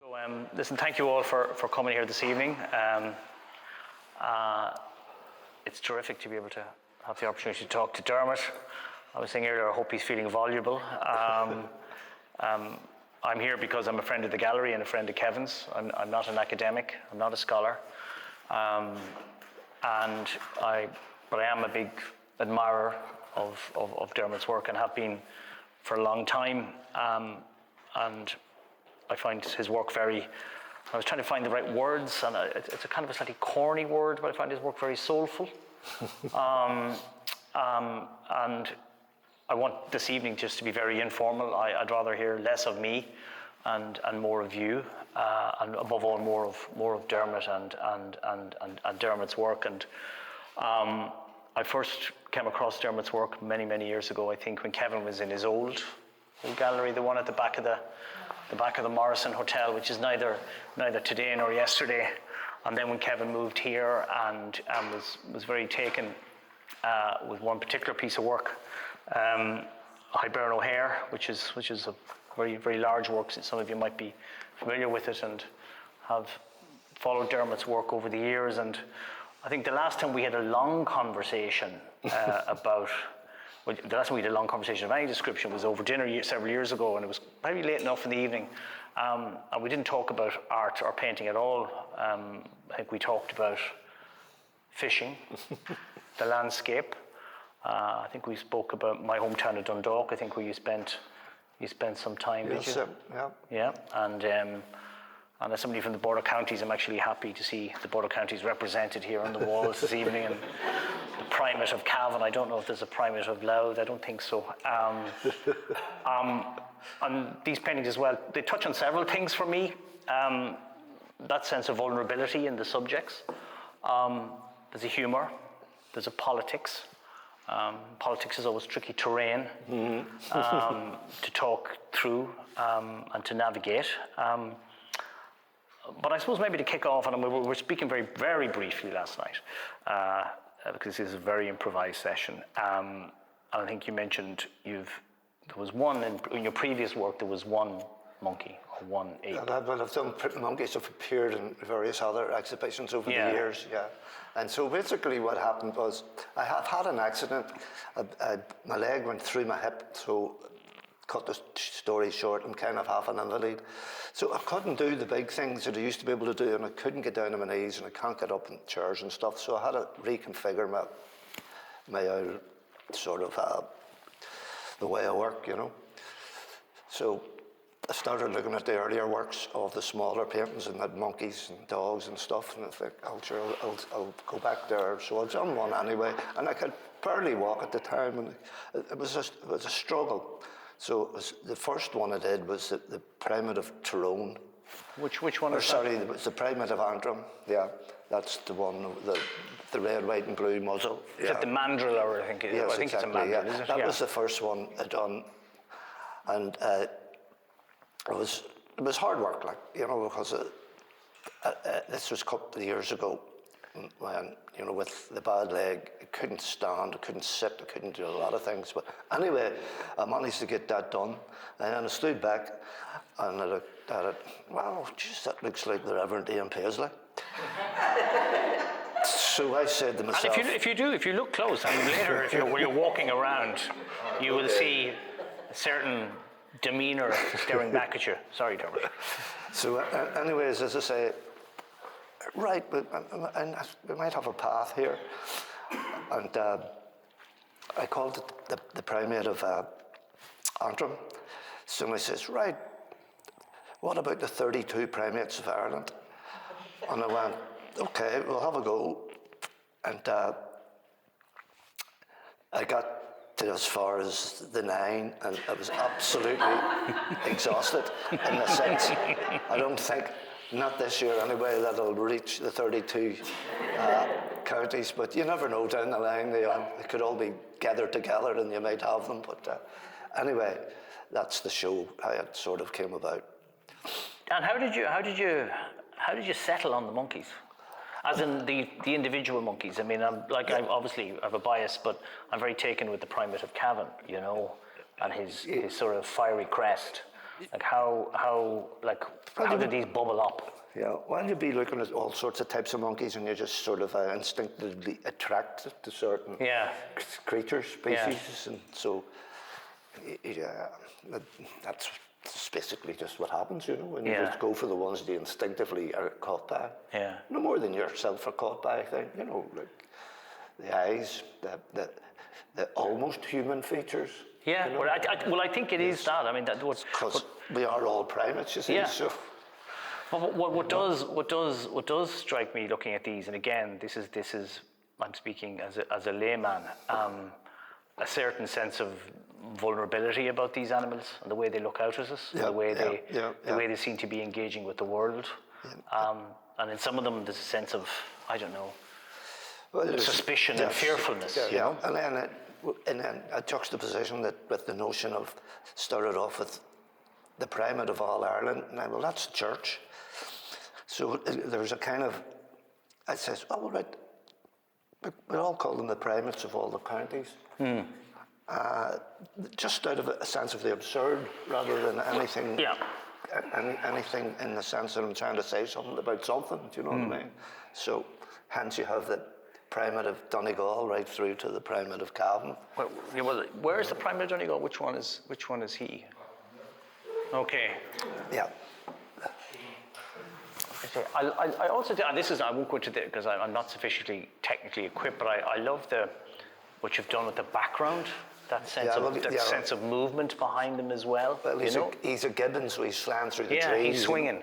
So, listen, thank you all for coming here this evening. It's terrific to be able to have the opportunity to talk to Dermot. I was saying earlier, I hope he's feeling voluble. I'm here because I'm a friend of the gallery and a friend of Kevin's. I'm not an academic, I'm not a scholar. But I am a big admirer of Dermot's work and have been for a long time. And I find his work I was trying to find the right words, and it's a kind of a slightly corny word, but I find his work very soulful. And I want this evening just to be very informal. I'd rather hear less of me and more of you, and above all more of Dermot and Dermot's work. And I first came across Dermot's work many years ago, I think, when Kevin was in his old gallery, the one at the back of the Morrison Hotel, which is neither today nor yesterday. And then when Kevin moved here and was very taken with one particular piece of work, Hiberno O'Hare, which is a very large work. Some of you might be familiar with it and have followed Dermot's work over the years. And I think the last time we had a long conversation the last time we had a long conversation of any description was over dinner several years ago, and it was probably late enough in the evening, and we didn't talk about art or painting at all. I think we talked about fishing, the landscape. I think we spoke about my hometown of Dundalk. I think where you spent some time. Yes, did you? Yeah. And as somebody from the Border Counties, I'm actually happy to see the Border Counties represented here on the walls this evening. And the Primate of Cavan, I don't know if there's a Primate of Louth, I don't think so. And these paintings as well, they touch on several things for me. That sense of vulnerability in the subjects. There's a humour, there's a politics. Politics is always tricky terrain to talk through and to navigate. But I suppose maybe to kick off, and we were speaking very briefly last night, because this is a very improvised session. And I think you mentioned there was one, in your previous work, there was one monkey, or one ape. Yeah, I've done monkeys have appeared in various other exhibitions over the years, yeah. And so basically what happened was, I have had an accident. My leg went through my hip, so cut the story short, I'm kind of half an invalid. So I couldn't do the big things that I used to be able to do, and I couldn't get down on my knees, and I can't get up in chairs and stuff. So I had to reconfigure my sort of the way I work, you know. So I started looking at the earlier works of the smaller paintings and had monkeys and dogs and stuff, and I think, I'll go back there. So I've done one anyway, and I could barely walk at the time, and it was a struggle. So the first one I did was the Primate of Tyrone. Which one is that? Sorry, it was the Primate of Antrim. Yeah, that's the one, the red, white and blue muzzle. Is it the mandrill, or I think it is? Yes, I think exactly, it's a mandrill, is it? That was the first one I done. And it was hard work, like, you know, because this was a couple of years ago when, you know, with the bad leg, I couldn't stand, I couldn't sit, I couldn't do a lot of things. But anyway, I managed to get that done. And then I stood back and I looked at it. Wow, geez, that looks like the Reverend Ian Paisley. So I said to myself... And if you look close, I mean, later, when you're walking around, you will see a certain demeanour staring back at you. Sorry, Dermot. So anyways, as I say, right, but we might have a path here. And I called it the Primate of Antrim. Somebody says, right, what about the 32 Primates of Ireland? And I went, okay, we'll have a go. And I got to as far as the 9, and I was absolutely exhausted in the 6. I don't think, not this year anyway, that I'll reach the 32 counties, but you never know down the line. They could all be gathered together and you might have them. But anyway, that's the show, how it sort of came about. And how did you settle on the monkeys? As in the individual monkeys. I mean, I obviously have a bias, but I'm very taken with the Primate of Cavan, you know, and his sort of fiery crest. Like how do these bubble up? Yeah, well, you'd be looking at all sorts of types of monkeys, and you're just sort of instinctively attracted to certain creatures, species, and so yeah, that's basically just what happens, you know, when you just go for the ones that you instinctively are caught by. Yeah. No more than yourself are caught by, I think, you know, like the eyes, the almost human features. Yeah, you know? well, I think it is that. I mean, that was because we are all primates, you see. Yeah. So. But what does strike me looking at these, and again, this is I'm speaking as a layman, a certain sense of vulnerability about these animals and the way they look out at us, the way they seem to be engaging with the world, and in some of them there's a sense of, I don't know, suspicion and fearfulness. You know? And then a juxtaposition that with the notion of started off with the primate of all Ireland. Now, well, that's the church. So there's a kind of, it says, oh, right, we all call them the primates of all the counties. Just out of a sense of the absurd rather than anything. Yeah. Anything in the sense that I'm trying to say something about something, do you know what I mean? So, hence you have the primate of Donegal right through to the primate of Cavan. Well, where is the primate of Donegal? Which one is he? Okay. Yeah. I also, and this is, I won't go into it because I'm not sufficiently technically equipped, but I love what you've done with the background, that sense of movement behind them as well. Well, he's a gibbon, so he's flying through the trees. Yeah, he's swinging.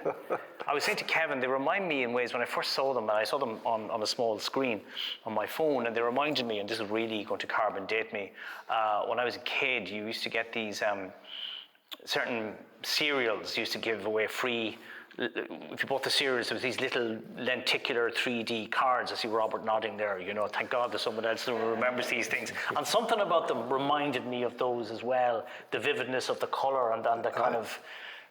I was saying to Kevin, they remind me in ways when I first saw them, and I saw them on a small screen on my phone, and they reminded me, and this is really going to carbon date me, when I was a kid, you used to get these certain cereals used to give away free. If you bought the cereals, there was these little lenticular 3D cards. I see Robert nodding there, you know, thank God there's someone else who remembers these things. And something about them reminded me of those as well, the vividness of the colour and the kind of,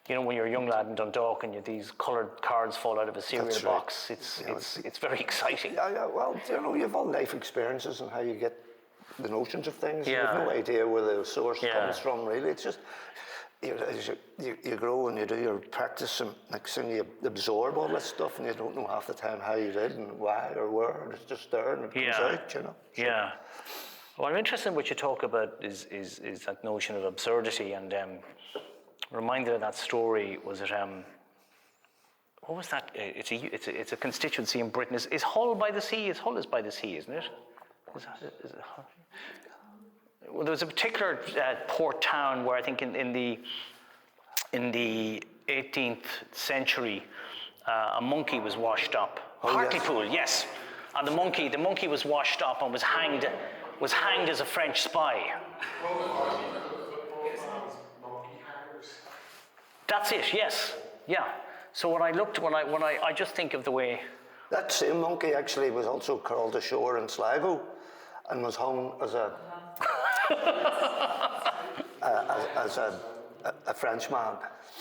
you know, when you're a young lad in Dundalk and these coloured cards fall out of a cereal box, it's very exciting. Yeah, well, you know, you have all life experiences and how you get the notions of things. Yeah. You have no idea where the source comes from, really. It's just, you grow and you do your practice, and next thing you absorb all this stuff, and you don't know half the time how you did and why or where, and it's just there and it comes out, you know. So. Yeah. Well, I'm interested in what you talk about is that notion of absurdity, and reminded of that story was it what was that? It's a constituency in Britain. Is Hull by the sea? Hull is by the sea, isn't it? Is it Hull? Well, there was a particular port town where I think in the 18th century, a monkey was washed up. Hartlepool, yes. And the monkey was washed up and was hanged as a French spy. That's it. Yes. Yeah. So when I just think of the way that same monkey actually was also called ashore in Sligo, and was hung as a. as a Frenchman.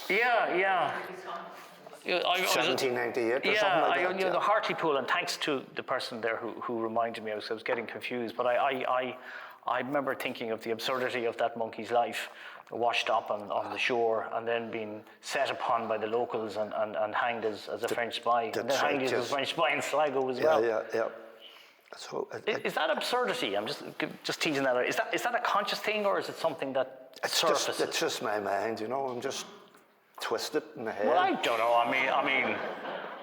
Yeah. 1798 or something like that. The Hartlepool, and thanks to the person there who reminded me, I was getting confused, but I remember thinking of the absurdity of that monkey's life, washed up on the shore and then being set upon by the locals and hanged as a French spy. And then hanged as a French spy in Sligo as well. Yeah. So, is that absurdity? I'm just teasing that out. Is that a conscious thing, or is it something that surfaces? It's just my mind, you know. I'm just twisted in the head. Well, I don't know. I mean,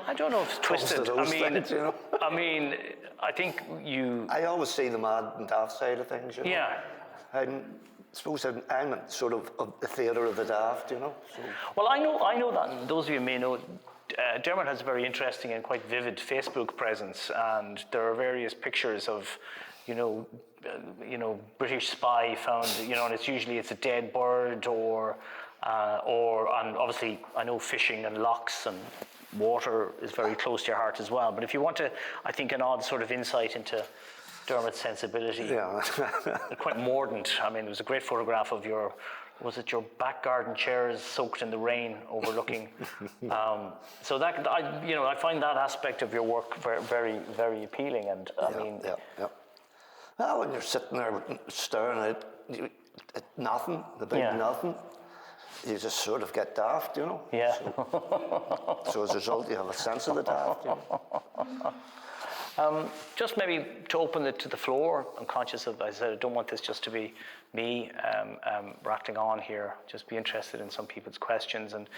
I don't know if it's twisted. Things, you know? I mean, I think you. I always see the mad and daft side of things, you know. Yeah. I suppose I'm sort of the theatre of the daft, you know. So. Well, I know that, and those of you may know. Dermot has a very interesting and quite vivid Facebook presence, and there are various pictures of, British spy found, and it's a dead bird or and obviously I know fishing and locks and water is very close to your heart as well. But if you want to, I think, an odd sort of insight into Dermot's sensibility, quite mordant. I mean, there was a great photograph of your back garden chairs soaked in the rain overlooking. So that I find that aspect of your work very, very appealing. And yeah. Well, when you're sitting there staring at nothing, the big nothing, you just sort of get daft, you know. Yeah. So as a result, you have a sense of the daft, you know. Just maybe to open it to the floor, I'm conscious of, I said, I don't want this just to be me rattling on here, just be interested in some people's questions. And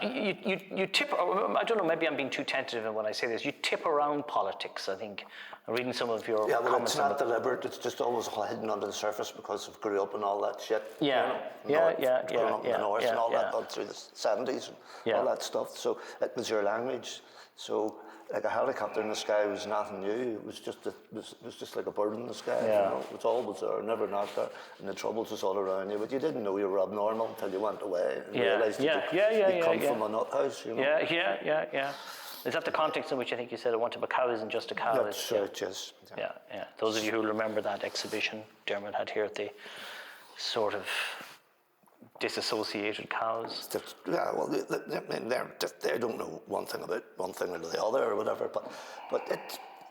you tip, I don't know, maybe I'm being too tentative when I say this, you tip around politics, I think. I'm reading some of your Yeah, well, comments. it's not deliberate, it's just always hidden under the surface because I've grew up and all that shit. Yeah, you know? yeah, Growing up in the north and all that, all through the 70s and all that stuff. So it was your language. So like a helicopter in the sky was nothing new. It was just like a bird in the sky. You know? It was always there, never not there, and the troubles was all around you. But you didn't know you were abnormal until you went away and realised that you come from a nut house. You know? Yeah. Is that the context in which I think you said a want of a cow isn't just a cow? That's right, yes. Yeah. Those of you who remember that exhibition Dermot had here at the sort of disassociated cows. Yeah, well, they don't know one thing about one thing or the other or whatever, but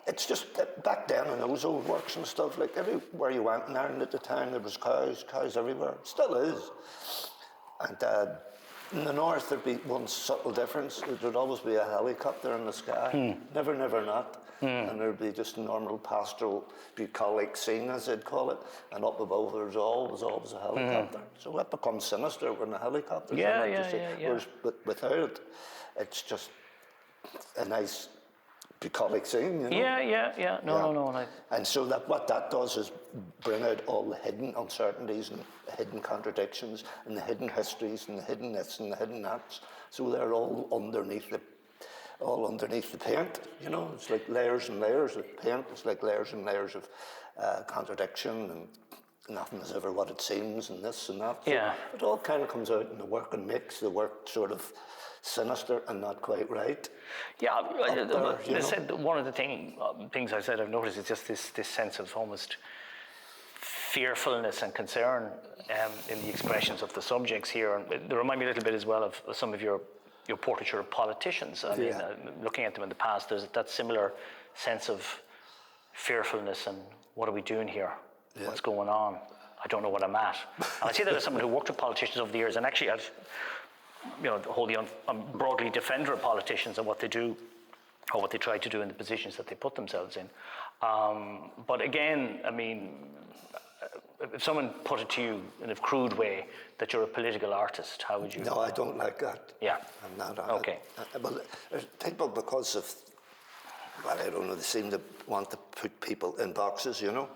it's just back then in those old works and stuff, like everywhere you went in Ireland at the time, there was cows everywhere. It still is. And in the north, there'd be one subtle difference. There'd always be a helicopter in the sky, never not. And there'd be just a normal pastoral bucolic scene, as they'd call it. And up above, there's always a helicopter. So it becomes sinister when the helicopter's in it. Whereas without it, it's just a nice bucolic scene, you know? Yeah. No. And so what that does is bring out all the hidden uncertainties and the hidden contradictions and the hidden histories and the hidden this and the hidden that. So they're all underneath the paint, you know. It's like layers and layers of paint. It's like layers and layers of contradiction, and nothing is ever what it seems, and this and that. So it all kind of comes out in the work and makes the work sort of sinister and not quite right. Yeah, I said one of the things I said I've noticed is just this sense of almost fearfulness and concern in the expressions of the subjects here. And they remind me a little bit as well of some of your portraiture of politicians. I mean, looking at them in the past, there's that similar sense of fearfulness and what are we doing here? What's going on? I don't know what I'm at. And I see that as someone who worked with politicians over the years, and actually I've I'm broadly defender of politicians and what they do or what they try to do in the positions that they put themselves in. But again, I mean, if someone put it to you in a crude way that you're a political artist, how would you? No, I don't like that. Yeah. I'm not. Okay. Well, people, because of, well, I don't know, they seem to want to put people in boxes, you know,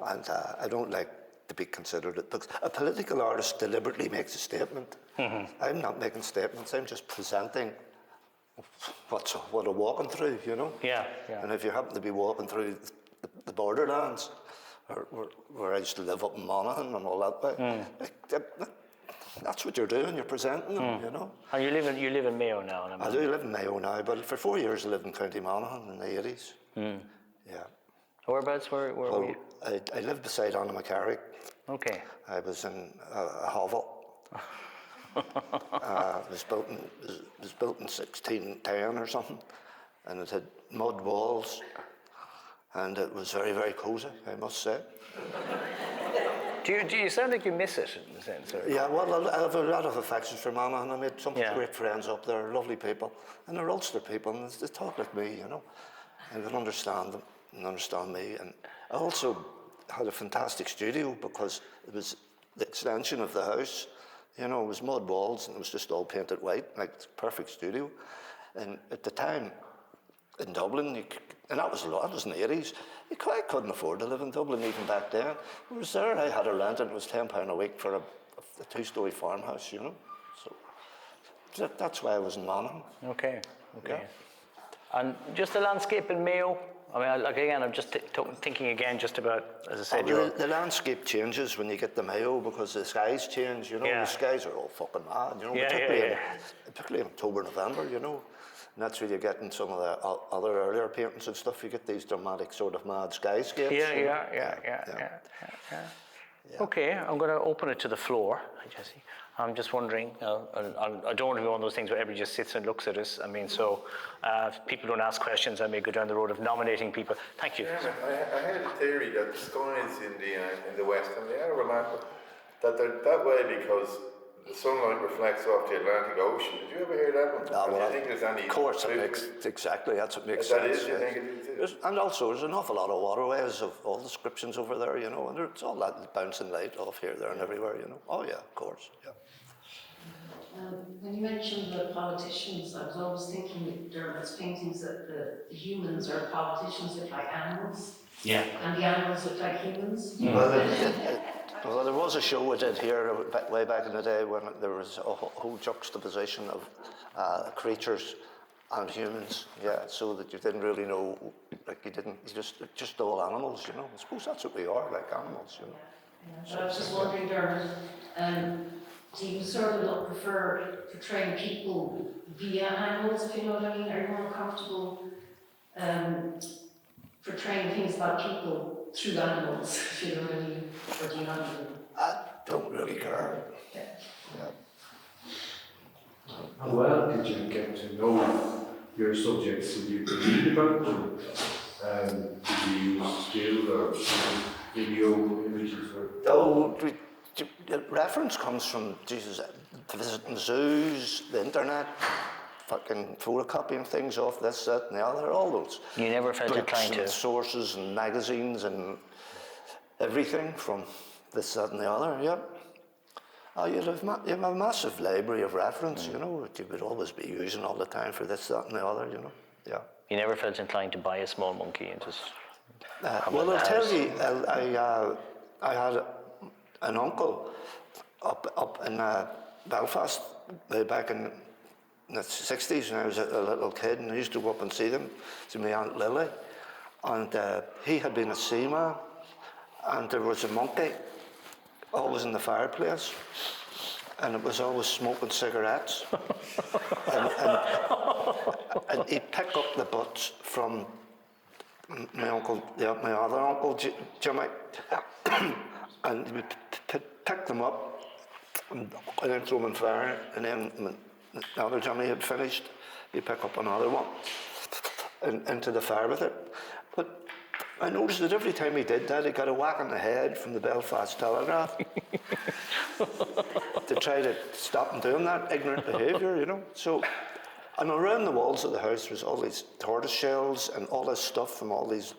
and I don't like to be considered it, because a political artist deliberately makes a statement. I'm not making statements, I'm just presenting what I'm walking through, you know? Yeah. And if you happen to be walking through the borderlands, or where I used to live up in Monaghan and all that way, that's what you're doing, you're presenting them, you know? And you live in Mayo now? I do live in Mayo now, but for 4 years I lived in County Monaghan in the 80s. Yeah. Whereabouts were you? I lived beside Anna McCarrick. Okay. I was in a hovel. It was built in 1610 or something, and it had mud walls, and it was very, very cosy, I must say. Do you sound like you miss it in a sense? Or? Yeah, well, I have a lot of affection for Mama, and I made some great friends up there, lovely people, and they're Ulster people, and they talk like me, you know, and they can understand them and understand me. And I also had a fantastic studio because it was the extension of the house. You know, it was mud walls and it was just all painted white, like it's a perfect studio. And at the time in Dublin, and that was a lot, it was in the 80s, you quite couldn't afford to live in Dublin even back then. Whereas there, I had a rent and it was £10 a week for a two-storey farmhouse, you know. So that's why I was in Monaghan. Okay. Yeah. And just the landscape in Mayo. I mean, again, I'm just thinking again just about, as I said, the landscape changes when you get to Mayo because the skies change, you know. The skies are all fucking mad, you know, particularly in October, November, you know. And that's where you get in some of the other earlier paintings and stuff, you get these dramatic sort of mad skyscapes. Yeah. Okay, I'm going to open it to the floor, Jesse. I'm just wondering, I don't want to be one of those things where everybody just sits and looks at us. I mean, so if people don't ask questions, I may go down the road of nominating people. Thank you. Yeah, I had a theory that the skies in the West, and they are remarkable, that they're that way because the sunlight reflects off the Atlantic Ocean. Did you ever hear that one? Ah, Do you well, think there's any of course, it truth makes to it? exactly. That's what makes That sense. is, you yes. think it is? And also, there's an awful lot of waterways of all descriptions over there, you know, and it's all that bouncing light off here, there, and everywhere, you know. Oh yeah, of course. Yeah. When you mentioned the politicians, I was always thinking with Dermot's paintings that the humans or politicians look like animals. Yeah. And the animals look like humans. Well, there was a show we did here way back in the day when there was a whole juxtaposition of creatures and humans, yeah, so that you didn't really know, like you just all animals, you know. I suppose that's what we are, like animals, you know. But I was just wondering, Dermot, do you sort of not prefer portraying people via animals, if you know what I mean? Are you more comfortable portraying things about people through animals, if you know what I mean? Or do you not even? I don't really care. Yeah. How well did you get to know your subjects? Did you read about them? Did you use still or video images? Oh, the reference comes from Jesus visiting zoos, the internet, fucking photocopying things off this, that, and the other, all those. You never felt books inclined and to? sources and magazines and everything from this, that, and the other. Yeah. Oh, you have a massive library of reference, you know, that you would always be using all the time for this, that, and the other, you know. Yeah. You never felt inclined to buy a small monkey and just Well, I'll tell you, I had an uncle up in Belfast back in the 60s when I was a little kid, and I used to go up and see them, see my Aunt Lily, and he had been a seaman, and there was a monkey always in the fireplace, and it was always smoking cigarettes, and he'd pick up the butts from my uncle, my other uncle Jimmy, and he would pick them up and then throw them in fire, and then when the other Jimmy had finished, he'd pick up another one and into the fire with it. But I noticed that every time he did that, he got a whack on the head from the Belfast Telegraph to try to stop him doing that ignorant behaviour, you know. So, and around the walls of the house was all these tortoise shells and all this stuff from all these.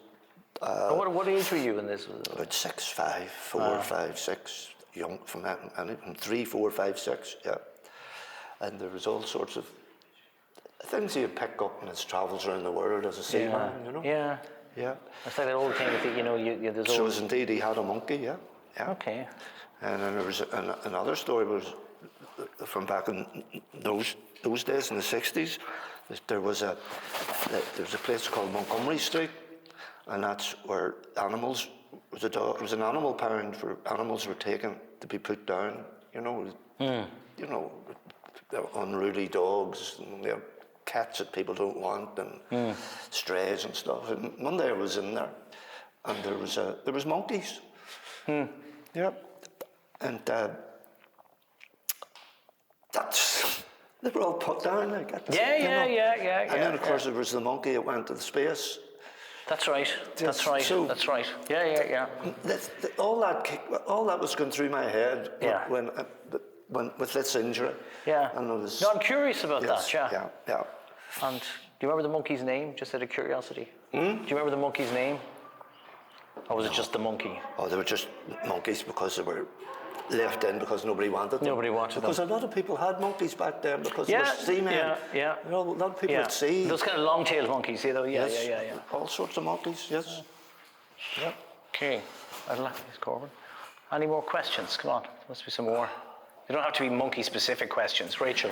what age were you in this? About 6, 5, 4, 5, 6, young from that, and 3, 4, 5, 6, yeah. And there was all sorts of things he'd pick up in his travels around the world as a seaman, you know. Yeah. Yeah. It's like that old thing that, you know, there's So always... indeed he had a monkey, yeah. Yeah. Okay. And then there was another story was from back in those days in the 60s. There was a place called Montgomery Street, and that's where animals was an animal pound where animals were taken to be put down. You know, you know, they're unruly dogs and they're cats that people don't want and strays and stuff. And one day I was in there, and there was monkeys. Yeah. And they were all put down like that. Yeah. And then of course there was the monkey that went to the space. That's right. That's Yes, right. so- That's right. Yeah. All that was going through my head Yeah. when with this injury. Yeah. And it was, No, I'm curious about yes, that. Yeah. Yeah. And do you remember the monkey's name? Just out of curiosity. Do you remember the monkey's name? Or was it just the monkey? Oh, they were just monkeys because they were left in because nobody wanted them. Nobody wanted them. Because a lot of people had monkeys back then because they were seamen. Yeah. You know, a lot of people at sea. Those kind of long-tailed monkeys, you know? Yeah. All sorts of monkeys, yes. Yeah. Okay. I'd like this, Corbin. Any more questions? Come on. There must be some more. They don't have to be monkey-specific questions. Rachel.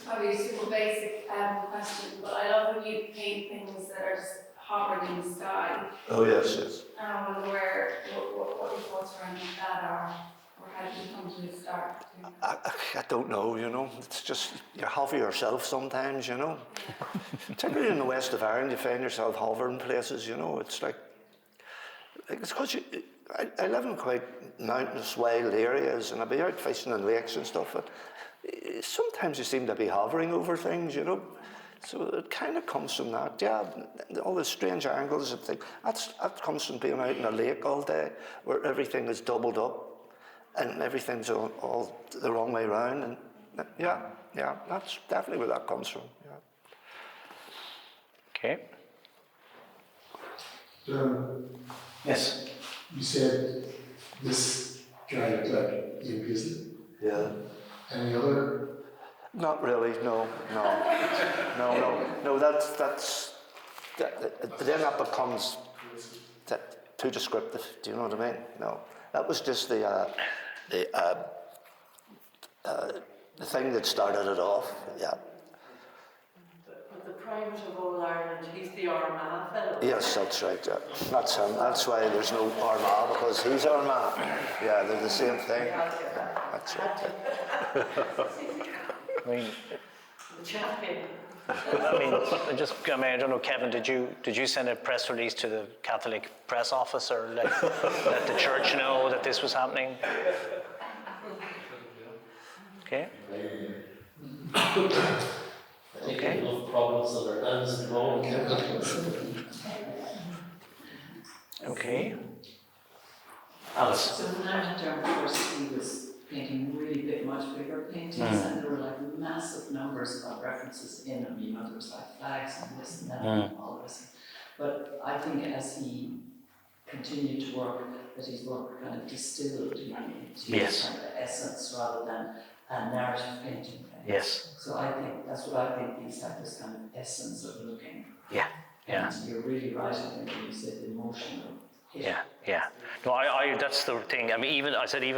Probably a super basic question, but I love when you paint things that are just hovering in the sky. Oh, yes. And I wonder what your thoughts around that are, or how did you come to start doing that? I don't know, you know. It's just, you hover yourself sometimes, you know. Particularly in the west of Ireland, you find yourself hovering places, you know. It's like it's because I live in quite mountainous, wild areas, and I'll be out fishing in lakes and stuff, but sometimes you seem to be hovering over things, you know. So it kind of comes from that, yeah. All the strange angles and things. That comes from being out in a lake all day, where everything is doubled up, and everything's all the wrong way around. And yeah, that's definitely where that comes from. Yeah. Okay. Yes. You said this guy looked like Ian Beasley. Yeah. Any other? Not really. No. Then that becomes too descriptive. Do you know what I mean? No. That was just the thing that started it off. Yeah. But the Primate of All Ireland, he's the Armagh fellow. Yes, that's right. Yeah. That's him. That's why there's no Armagh, because he's Armagh. Yeah, they're the same thing. Yeah, that's right. I mean, The champion. I don't know, Kevin, did you send a press release to the Catholic press office or let the church know that this was happening? Okay. Okay. Enough problems on their hands at the moment. Okay. Alice. So when I went down first, he was painting really much bigger paintings, and there were like massive numbers of references in them. You know, there was like flags and this and that and all this. But I think as he continued to work, that his work kind of distilled into Yes. kind of essence rather than a narrative painting. Yes. So I think that's what I think he's like, this kind of essence of looking. Yeah. And you're really right, I think, when you said emotional. Yeah. No, I that's the thing. I mean, even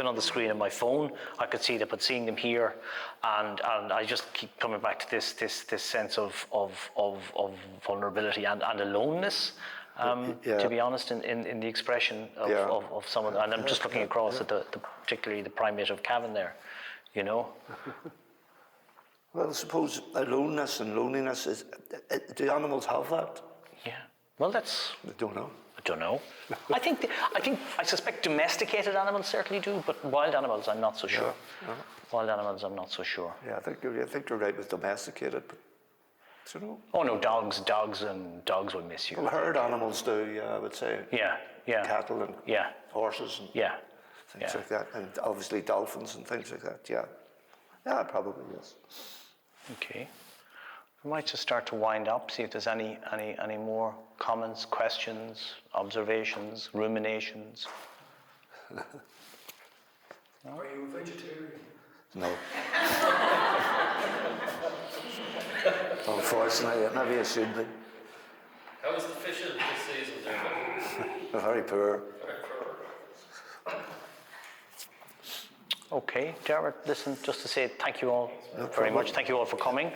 on the screen of my phone, I could see that, but seeing them here, and I just keep coming back to this sense of vulnerability and aloneness. To be honest, in the expression of someone, and I'm just looking across at particularly the Primate of Cavan there, you know. Well, I suppose aloneness and loneliness is. Do animals have that? Yeah. Well, that's. I don't know. I don't know. I suspect domesticated animals certainly do, but wild animals, I'm not so sure. Yeah. Wild animals, I'm not so sure. Yeah, I think you're right with domesticated, but you know. Oh no, dogs will miss you. Well, herd animals do, yeah, I would say. Yeah. Cattle and horses and things like that, and obviously dolphins and things like that. Yeah, probably yes. Okay. We might just start to wind up, see if there's any more comments, questions, observations, ruminations. Are you a vegetarian? No. Unfortunately, maybe I should be. How was the fishing this season, Dermot? Very poor. Okay, Dermot, listen, just to say thank you all very much. Thank you all for coming.